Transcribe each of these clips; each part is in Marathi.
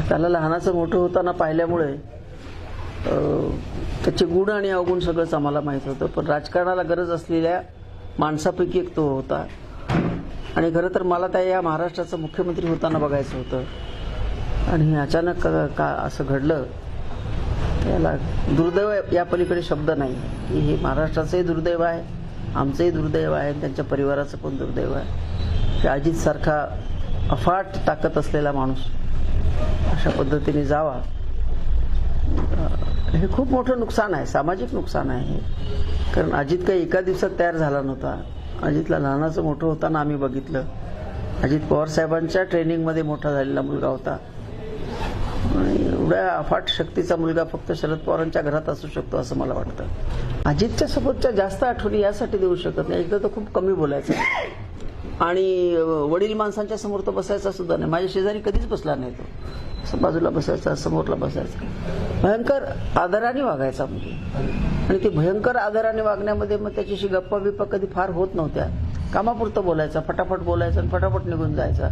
त्याला लहानाचं मोठं होताना पाहिल्यामुळे त्याचे गुण आणि अवगुण सगळंच आम्हाला माहीत होतं. पण राजकारणाला गरज असलेल्या माणसापैकी एक तो होता. आणि खरं तर मला त्या या महाराष्ट्राचा मुख्यमंत्री होताना बघायचं होतं. आणि अचानक का असं घडलं, त्याला दुर्दैव या पलीकडे शब्द नाही की हे महाराष्ट्राचंही दुर्दैव आहे, आमचंही दुर्दैव आहे, त्यांच्या परिवाराचं पण दुर्दैव आहे की अजितसारखा अफाट ताकद असलेला माणूस अशा पद्धतीने जावा. हे खूप मोठं नुकसान आहे, सामाजिक नुकसान आहे हे. कारण अजित काही एका दिवसात तयार झाला नव्हता. अजितला लहानाचं मोठं होताना आम्ही बघितलं. अजित पवार साहेबांच्या ट्रेनिंगमध्ये मोठा झालेला मुलगा होता. आणि एवढ्या अफाट शक्तीचा मुलगा फक्त शरद पवारांच्या घरात असू शकतो असं मला वाटतं. अजितच्या सोबतच्या जास्त आठवणी यासाठी देऊ शकत नाही, एकदा तो खूप कमी बोलायचा आणि वडील माणसांच्या समोर तो बसायचा सुद्धा नाही. माझ्या शेजारी कधीच बसला नाही तो. असं बाजूला बसायचा, समोरला बसायचा. भयंकर आदराने वागायचा म्हणजे. आणि ते भयंकर आदराने वागण्यामध्ये मग त्याच्याशी गप्पा बिप्पा कधी फार होत नव्हत्या. कामापुरतं बोलायचा, फटाफट बोलायचा आणि फटाफट निघून जायचा.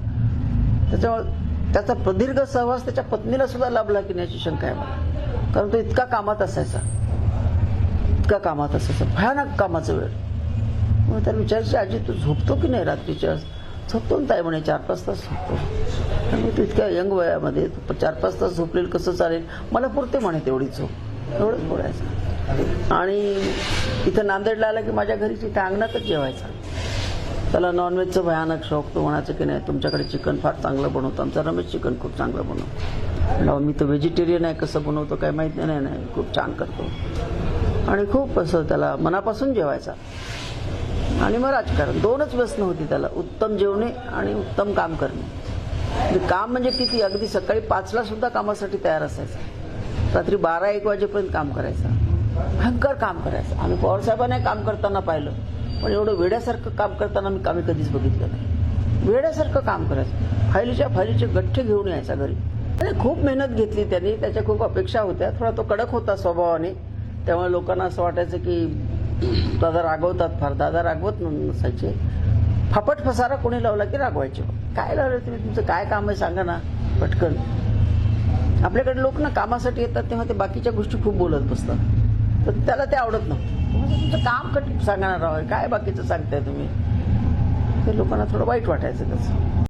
त्याच्यामुळे त्याचा प्रदीर्घ सहवास त्याच्या पत्नीला सुद्धा लाभला की नाही याची शंका आहे मला. कारण तो इतका कामात असायचा, भयानक कामाचा वेळ. मग त्याला विचारायचे, आजी तू झोपतो की नाही रात्रीच्या? झोपतो ना ताई म्हणे, 4-5 तास झोपतो. त्यामुळे तू इतक्या यंग वयामध्ये 4-5 तास झोपलेलं कसं चालेल? मला पुरते म्हणे तेवढी झोप. एवढंच बोलायचं. आणि इथं नांदेडला आला की माझ्या घरी तिथे अंगणातच जेवायचा. त्याला नॉनव्हेजचं भयानक शौक. तो म्हणायचं की नाही तुमच्याकडे चिकन फार चांगलं बनवतो, आमचा रमेश चिकन खूप चांगलं बनवतो. मी तर व्हेजिटेरियन आहे, कसं बनवतो काय माहीत नाही, खूप छान करतो. आणि खूप असं त्याला मनापासून जेवायचा. आणि मग राजकारण, दोनच व्यसनं होती त्याला, उत्तम जेवणे आणि उत्तम काम करणे. म्हणजे काम म्हणजे किती, अगदी सकाळी 5ला सुद्धा कामासाठी तयार असायचा, रात्री 12-1 वाजेपर्यंत काम करायचं, भयंकर काम करायचं. आम्ही पवारसाहेबांना काम करताना पाहिलं, पण एवढं वेड्यासारखं काम करताना आम्ही कधीच बघितलं नाही. वेड्यासारखं काम करायचं, फायलीचे गठ्ठे घेऊन यायचा घरी. आणि खूप मेहनत घेतली त्यांनी, त्याच्या खूप अपेक्षा होत्या. थोडा तो कडक होता स्वभावाने, त्यामुळे लोकांना असं वाटायचं की दादा रागवतात फार. दादा रागवत नसायचे. फापट फसारा कोणी लावला की रागवायचे. काय लावलं तुम्ही, तुमचं काय काम आहे सांगा ना पटकन. आपल्याकडे लोक ना कामासाठी येतात तेव्हा ते बाकीच्या गोष्टी खूप बोलत बसतात, तर त्याला ते आवडत नव्हतं. तुमचं काम सांगणार राव, काय बाकीचं सांगताय तुम्ही. ते लोकांना थोडं वाईट वाटायचं त्याचं.